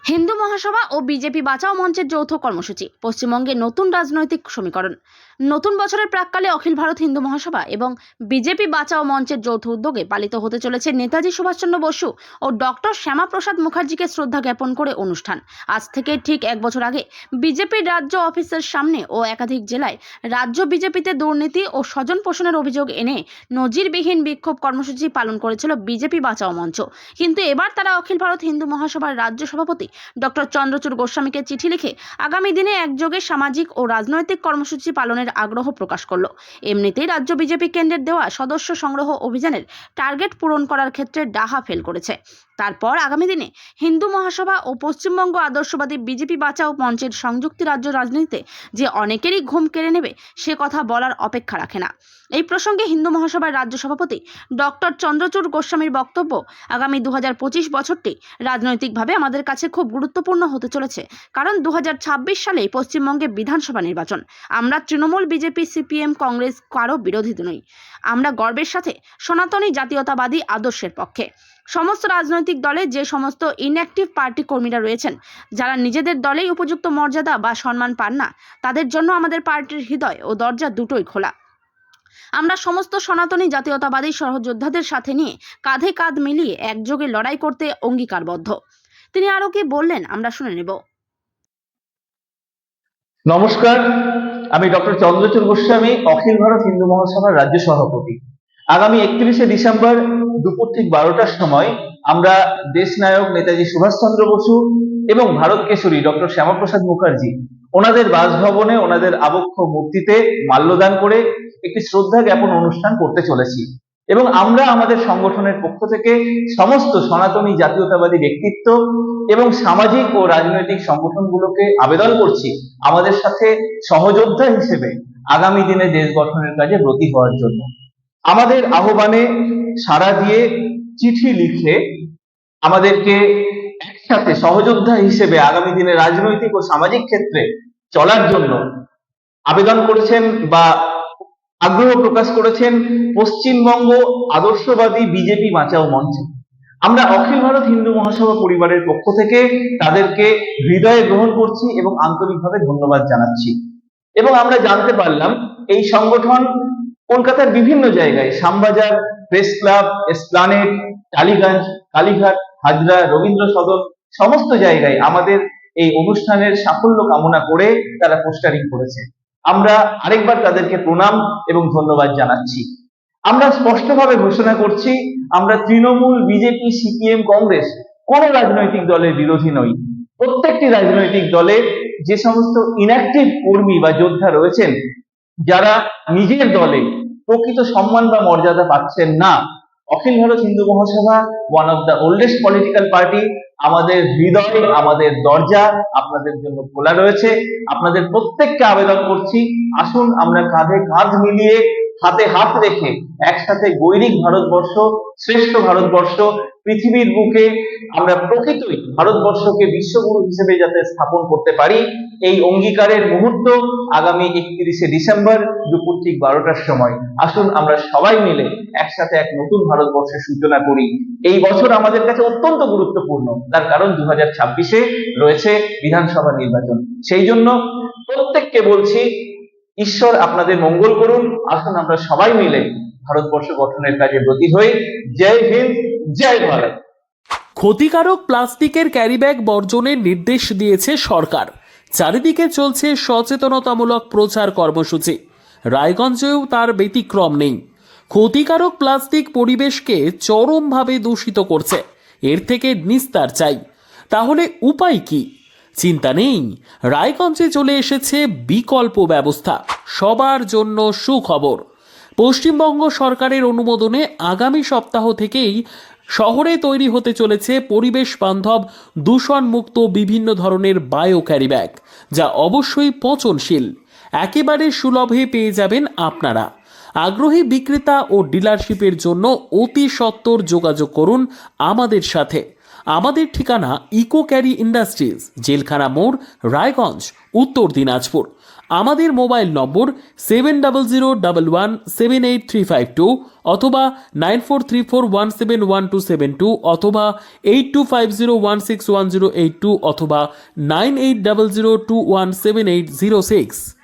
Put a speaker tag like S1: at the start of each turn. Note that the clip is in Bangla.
S1: হিন্দু মহাসভা ও বিজেপি বাঁচাও মঞ্চের যৌথ কর্মসূচি। পশ্চিমবঙ্গে নতুন রাজনৈতিক সমীকরণ। নতুন বছরের প্রাক্কালে অখিল ভারত হিন্দু মহাসভা এবং বিজেপি বাঁচাও মঞ্চের যৌথ উদ্যোগে পালিত হতে চলেছে নেতাজি সুভাষচন্দ্র বসু ও ডক্টর শ্যামাপ্রসাদ মুখার্জিকে শ্রদ্ধা জ্ঞাপন করে অনুষ্ঠান। আজ থেকে ঠিক এক বছর আগে বিজেপির রাজ্য অফিসের সামনে ও একাধিক জেলায় রাজ্য বিজেপিতে দুর্নীতি ও স্বজন পোষণের অভিযোগ এনে নজিরবিহীন বিক্ষোভ কর্মসূচি পালন করেছিল বিজেপি বাঁচাও মঞ্চ। কিন্তু এবার তারা অখিল ভারত হিন্দু মহাসভার রাজ্য সভাপতি ডক্টর চন্দ্রচূড় গোস্বামীকে চিঠি লিখে আগামী দিনে একযোগে সামাজিক ও রাজনৈতিক কর্মসূচি পালনের আগ্রহ প্রকাশ করল। এমনিতেই রাজ্য বিজেপি কেন্দ্রের দেওয়া সদস্য সংগ্রহ অভিযানের টার্গেট পূরণ করার ক্ষেত্রে ডাহা ফেল করেছে। তারপর আগামী দিনে হিন্দু মহাসভা ও পশ্চিমবঙ্গ আদর্শবাদী বিজেপি বাঁচাও মঞ্চের সংযুক্ত রাজ্য রাজনীতিতে যে অনেকেরই ঘুম কেড়ে নেবে সে কথা বলার অপেক্ষা রাখে না। এই প্রসঙ্গে হিন্দু মহাসভার রাজ্য সভাপতি ডক্টর চন্দ্রচূড় গোস্বামীর বক্তব্য, আগামী 2025 বছরটি রাজনৈতিকভাবে আমাদের কাছে খুব গুরুত্বপূর্ণ হতে চলেছে, কারণ 2026 সালেই পশ্চিমবঙ্গে বিধানসভা নির্বাচন। আমরা তৃণমূল, বিজেপি, সিপিএম, কংগ্রেস কারো বিরোধী নই। আমরা গর্বের সাথে সনাতনী জাতীয়তাবাদী আদর্শের পক্ষে। সমস্ত রাজনৈতিক দলে যে সমস্ত ইনঅ্যাক্টিভ পার্টি কর্মীরা রয়েছেন, যারা নিজেদের দলেই উপযুক্ত মর্যাদা বা সম্মান পান না, তাদের জন্য আমাদের পার্টির হৃদয় ও দরজা দুটোই খোলা। আমরা সমস্ত সনাতনী জাতীয়তাবাদী সহযোদ্ধাদের সাথে নিয়ে কাঁধে কাঁধ মিলিয়ে একযোগে লড়াই করতে অঙ্গীকারবদ্ধ। তিনি আরো কি বললেন আমরা শুনে নেব।
S2: নমস্কার, আমি ডক্টর চন্দ্রচূড় গোস্বামী, অখিল ভারত হিন্দু মহাসভার রাজ্য সভাপতি। আগামী 31শে ডিসেম্বর দুপুর ঠিক 12টার সময় আমরা দেশনায়ক নেতাজি সুভাষচন্দ্র বসু এবং ভারত কেশরী ডক্টর শ্যামাপ্রসাদ মুখার্জি ওনাদের বাসভবনে ওনাদের আবক্ষ মূর্তিতে মাল্যদান করে একটি শ্রদ্ধা জ্ঞাপন অনুষ্ঠান করতে চলেছি। এবং আমরা আমাদের সংগঠনের পক্ষ থেকে সমস্ত সনাতনী জাতীয়তাবাদী ব্যক্তিত্ব এবং সামাজিক ও রাজনৈতিক সংগঠনগুলোকে আবেদন করছি আমাদের সাথে সহযোদ্ধা হিসেবে আগামী দিনে দেশ গঠনের কাজে ব্রতী হওয়ার জন্য। আমাদের আহ্বানে সাড়া দিয়ে চিঠি লিখে আমাদেরকে একসাথে সহযোদ্ধা হিসেবে আগামী দিনে রাজনৈতিক ও সামাজিক ক্ষেত্রে চলার জন্য আবেদন করেছেন বা আগ্রহ প্রকাশ করেছেন পশ্চিমবঙ্গ আদর্শবাদী বিজেপি বাঁচাও মঞ্চ। আমরা অখিল ভারত হিন্দু মহাসভা পরিবারের পক্ষ থেকে তাদেরকে হৃদয়ে গ্রহণ করছি এবং আন্তরিকভাবে ধন্যবাদ জানাচ্ছি। এবং আমরা জানতে পারলাম এই সংগঠন কলকাতার বিভিন্ন জায়গায়, Shyambazar, press club, Esplanade, Tollygunge, Kalighat, Hazra, Rabindra Sadan, সমস্ত জায়গায় আমাদের এই অনুষ্ঠানের সাফল্য কামনা করে তারা পোস্টারিং করেছে। আমরা আরেকবার তাদেরকে প্রণাম এবং ধন্যবাদ জানাচ্ছি। আমরা স্পষ্টভাবে ঘোষণা করছি, আমরা তৃণমূল, বিজেপি, সিপিএম, কংগ্রেস কোন রাজনৈতিক দলের বিরোধী নই। প্রত্যেকটি রাজনৈতিক দলে যে সমস্ত ইনঅ্যাক্টিভ কর্মী বা যোদ্ধা রয়েছেন, যারা নিজের দলে প্রকৃত সম্মান বা মর্যাদা পাচ্ছেন না, অখিল Bharat Hindu Mahasabha, one of the oldest political party, আমাদের হৃদয়, আমাদের দরজা আপনাদের জন্য খোলা রয়েছে। আপনাদের প্রত্যেককে আবেদন করছি, আসুন আমরা কাঁধে কাঁধ মিলিয়ে, হাতে হাত রেখে একসাথে গৈরিক ভারতবর্ষ, শ্রেষ্ঠ ভারতবর্ষ, পৃথিবীর বুকে আমরা প্রকৃতই ভারতবর্ষকে বিশ্বগুরু হিসেবে যাতে স্থাপন করতে পারি, এই অঙ্গীকারের মুহূর্ত আগামী 31শে ডিসেম্বর দুপুর ঠিক 12টার সময়। আসুন আমরা সবাই মিলে একসাথে এক নতুন ভারতবর্ষের সূচনা করি। এই বছর আমাদের কাছে অত্যন্ত গুরুত্বপূর্ণ, তার কারণ 2026-এ রয়েছে বিধানসভা নির্বাচন। সেই জন্য প্রত্যেককে বলছি, ঈশ্বর আপনাদের মঙ্গল করুন। আসুন আমরা সবাই মিলে ভারতবর্ষ গঠনের কাজে ব্রতী হই। জয় হিন্দ, জয় ভারত।
S3: ক্ষতিকারক প্লাস্টিকের ক্যারিব্যাগ বর্জনের নির্দেশ দিয়েছে সরকার। চারিদিকে চলছে সচেতনতামূলক প্রচার কর্মসূচি। রায়গঞ্জেও তার ব্যতিক্রম নেই। ক্ষতিকারক প্লাস্টিক পরিবেশকে চরমভাবে দূষিত করছে। এর থেকে নিস্তার চাই। তাহলে উপায় কি? চিন্তা নেই, রায়গঞ্জে চলে এসেছে বিকল্প ব্যবস্থা। সবার জন্য সুখবর। পশ্চিমবঙ্গ সরকারের অনুমোদনে আগামী সপ্তাহ থেকেই শহরে তৈরি হতে চলেছে পরিবেশ বান্ধব, দূষণমুক্ত বিভিন্ন ধরনের বায়ো ক্যারিব্যাগ, যা অবশ্যই পচনশীল। একেবারে সুলভে পেয়ে যাবেন আপনারা। আগ্রহী বিক্রেতা ও ডিলারশিপের জন্য অতি সত্বর যোগাযোগ করুন আমাদের সাথে। আমাদের ঠিকানা ইকো ক্যারি ইন্ডাস্ট্রিজ, জেলখানা মোড়, রায়গঞ্জ, উত্তর দিনাজপুর। আমাদের মোবাইল নম্বর 7001178352 অথবা 9434171272 অথবা 8250161082 অথবা 9800217806।